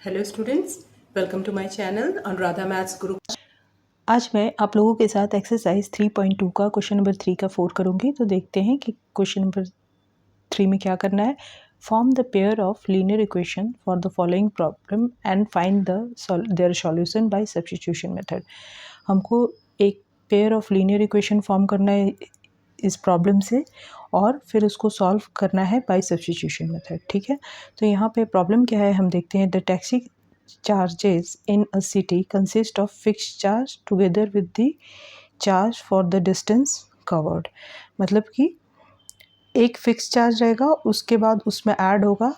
Hello students, welcome to my channel Anuradha maths guru. आज मैं आप लोगों के साथ एक्सरसाइज 3.2 का क्वेश्चन नंबर 3 का 4 करूँगी। तो देखते हैं कि क्वेश्चन नंबर 3 में क्या करना है। Form the pair of linear equation for the following problem and find their solution bye substitution method. हमको एक pair of linear equation form करना है इस प्रॉब्लम से और फिर उसको सॉल्व करना है बाय सब्स्टिट्यूशन मेथड। ठीक है, तो यहाँ पे प्रॉब्लम क्या है हम देखते हैं। The taxi charges in a city consist of fixed charge together with the charge for the distance covered। मतलब कि एक फिक्स चार्ज रहेगा, उसके बाद उसमें ऐड होगा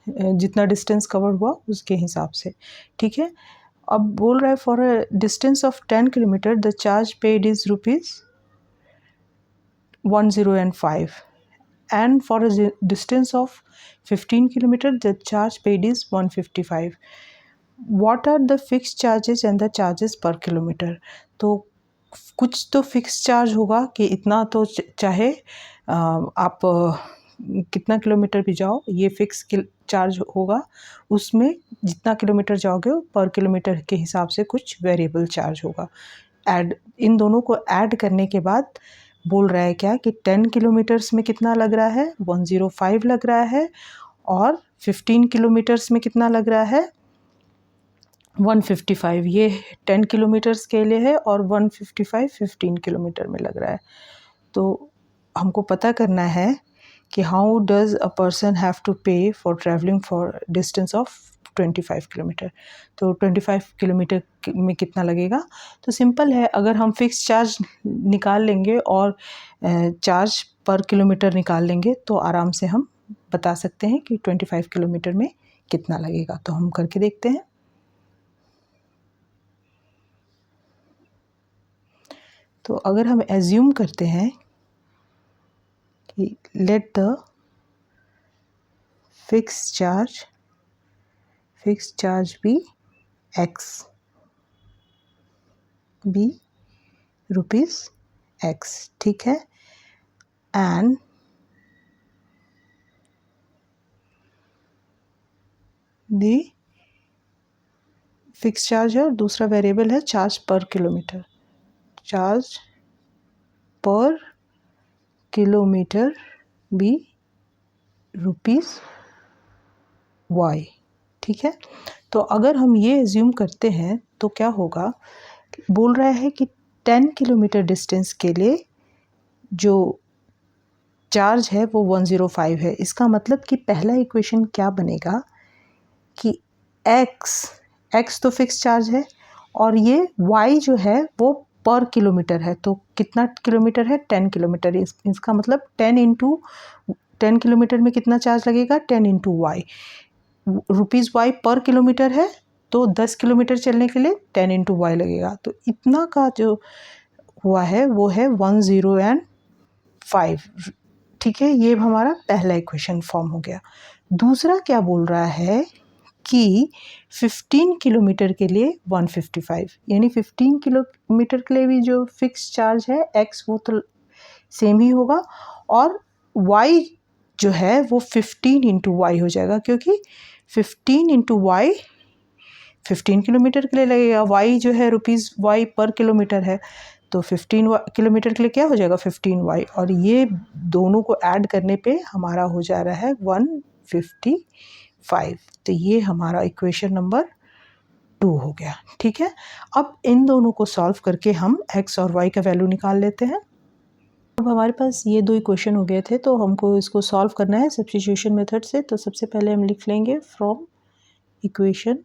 जितना डिस्टेंस कवर हुआ उसके हिसाब से। ठीक है, अब बोल रहा है for a distance of 10 kilometre the charge paid is ₹1005 and for a distance of 15 kilometer the charge paid is 155। What are the fixed charges and the charges per kilometer। तो कुछ तो फिक्स चार्ज होगा कि इतना तो चाहे आप कितना किलोमीटर भी जाओ ये फिक्स चार्ज होगा, उसमें जितना किलोमीटर जाओगे पर किलोमीटर के हिसाब से कुछ वेरिएबल चार्ज होगा। ऐड इन दोनों को ऐड करने के बाद बोल रहा है क्या कि 10 किलोमीटर्स में कितना लग रहा है 105 लग रहा है, और 15 किलोमीटर्स में कितना लग रहा है 155। ये 10 किलोमीटर्स के लिए है और 155 15 किलोमीटर में लग रहा है। तो हमको पता करना है कि how does a person have to pay for travelling for distance of 25 kilometre. तो 25 किलोमीटर में कितना लगेगा। तो सिंपल है, अगर हम फिक्स चार्ज निकाल लेंगे और चार्ज पर किलोमीटर निकाल लेंगे तो आराम से हम बता सकते हैं कि 25 किलोमीटर में कितना लगेगा। तो हम करके देखते हैं। तो अगर हम एज्यूम करते हैं कि let the fix charge be x, be ₹x। ठीक है, एंड दी फिक्स चार्ज है और दूसरा वेरिएबल है चार्ज पर किलोमीटर। चार्ज पर किलोमीटर बी ₹y। ठीक है, तो अगर हम ये एज्यूम करते हैं तो क्या होगा, बोल रहा है कि 10 किलोमीटर डिस्टेंस के लिए जो चार्ज है वो 105 है। इसका मतलब कि पहला इक्वेशन क्या बनेगा कि x तो फिक्स चार्ज है और ये y जो है वो पर किलोमीटर है। तो कितना किलोमीटर है 10 किलोमीटर। इसका मतलब 10 किलोमीटर में कितना चार्ज लगेगा 10 इंटू वाई। ₹y पर किलोमीटर है तो 10 किलोमीटर चलने के लिए 10 इंटू वाई लगेगा। तो इतना का जो हुआ है वो है 105। ठीक है, ये हमारा पहला इक्वेशन फॉर्म हो गया। दूसरा क्या बोल रहा है कि 15 किलोमीटर के लिए 155, यानी 15 किलोमीटर के लिए भी जो फिक्स चार्ज है x वो तो सेम ही होगा, और y जो है वो 15 इंटू वाई हो जाएगा, क्योंकि 15 इंटू वाई 15 किलोमीटर के लिए लगेगा। y जो है ₹y पर किलोमीटर है, तो 15 किलोमीटर के लिए क्या हो जाएगा 15y, और ये दोनों को ऐड करने पे हमारा हो जा रहा है 155। तो ये हमारा इक्वेशन नंबर 2 हो गया। ठीक है, अब इन दोनों को सॉल्व करके हम x और y का वैल्यू निकाल लेते हैं। अब हमारे पास ये दो इक्वेशन हो गए थे, तो हमको इसको सॉल्व करना है सब्स्टिट्यूशन मेथड से। तो सबसे पहले हम लिख लेंगे फ्रॉम इक्वेशन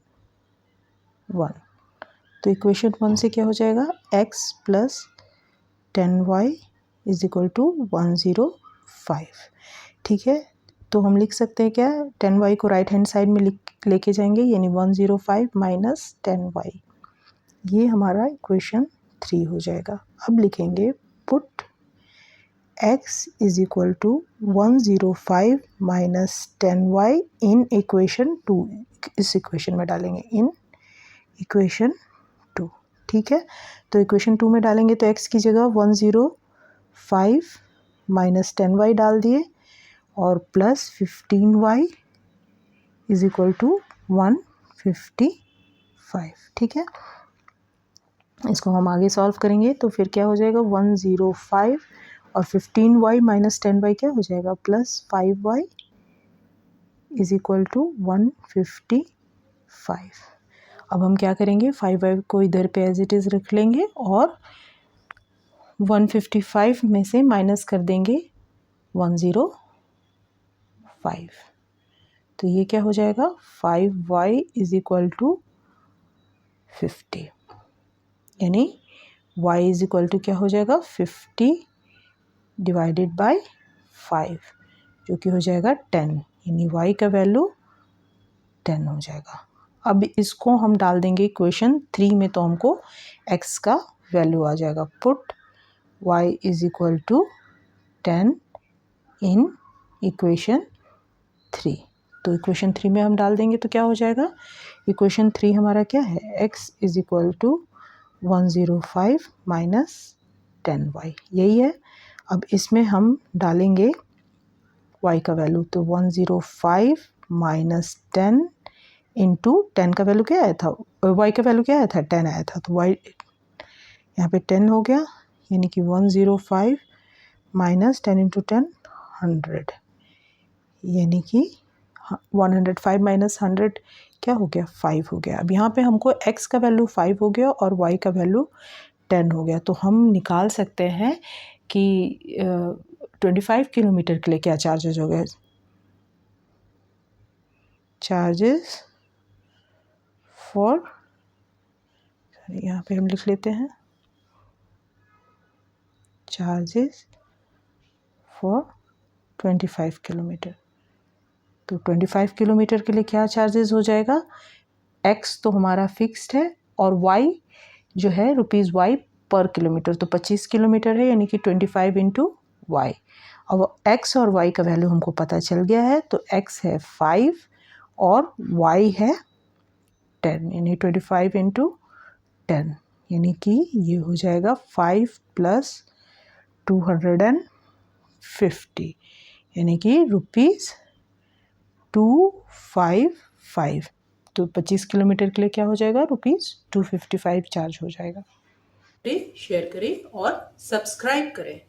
1। तो इक्वेशन 1 से क्या हो जाएगा x plus 10y is equal to 105। ठीक है, तो हम लिख सकते हैं क्या 10y को राइट हैंड साइड में लेके जाएंगे, यानी 105 माइनस 10y। ये हमारा इक्वेशन 3 हो जाएगा। अब लिखेंगे put x is equal to 105 minus 10y in equation 2। इस इक्वेशन में डालेंगे इन इक्वेशन 2। ठीक है, तो इक्वेशन 2 में डालेंगे तो x की जगह 105 माइनस 10y डाल दिए और plus 15y is equal to 155। 55, ठीक है। इसको हम आगे सॉल्व करेंगे तो फिर क्या हो जाएगा 105 और 15y माइनस 10y क्या हो जाएगा plus 5y is equal to 155। अब हम क्या करेंगे 5y को इधर पे एज इट इज़ रख लेंगे और 155 में से माइनस कर देंगे 105। तो ये क्या हो जाएगा 5y इज इक्वल टू 50, यानी y इज इक्वल टू क्या हो जाएगा 50 डिवाइडेड बाय 5 जो कि हो जाएगा 10, यानी y का वैल्यू 10 हो जाएगा। अब इसको हम डाल देंगे इक्वेशन 3 में तो हमको x का वैल्यू आ जाएगा। Put y is equal to 10 in equation 3। तो इक्वेशन 3 में हम डाल देंगे तो क्या हो जाएगा, इक्वेशन 3 हमारा क्या है x is equal to 105 minus 10y, यही है। अब इसमें हम डालेंगे y का वैल्यू, तो 105 माइनस 10 इंटू 10 का वैल्यू क्या आया था, y का वैल्यू क्या आया था 10 आया था, तो y यहाँ पे 10 हो गया, यानी कि 105 माइनस 10 इंटू 10 100, यानी कि 105 माइनस 100 क्या हो गया 5 हो गया। अब यहाँ पे हमको x का वैल्यू 5 हो गया और y का वैल्यू 10 हो गया, तो हम निकाल सकते हैं कि 25 किलोमीटर के लिए क्या चार्जेस हो गए। चार्जेस फॉर, यहाँ पे हम लिख लेते हैं चार्जेस फॉर 25 किलोमीटर। तो 25 किलोमीटर के लिए क्या चार्जेस हो जाएगा, x तो हमारा फिक्स्ड है और y जो है रुपीज़ y पर किलोमीटर, तो 25 किलोमीटर है, यानी कि 25 इंटू y। अब x और y का वैल्यू हमको पता चल गया है, तो x है 5 और y है 10, यानी 25 इंटू 10, यानी कि ये हो जाएगा 5 प्लस 250, यानी कि रुपीज़ 255। तो 25 किलोमीटर के लिए क्या हो जाएगा रुपीज़ 255 चार्ज हो जाएगा। शेयर करें और सब्सक्राइब करें।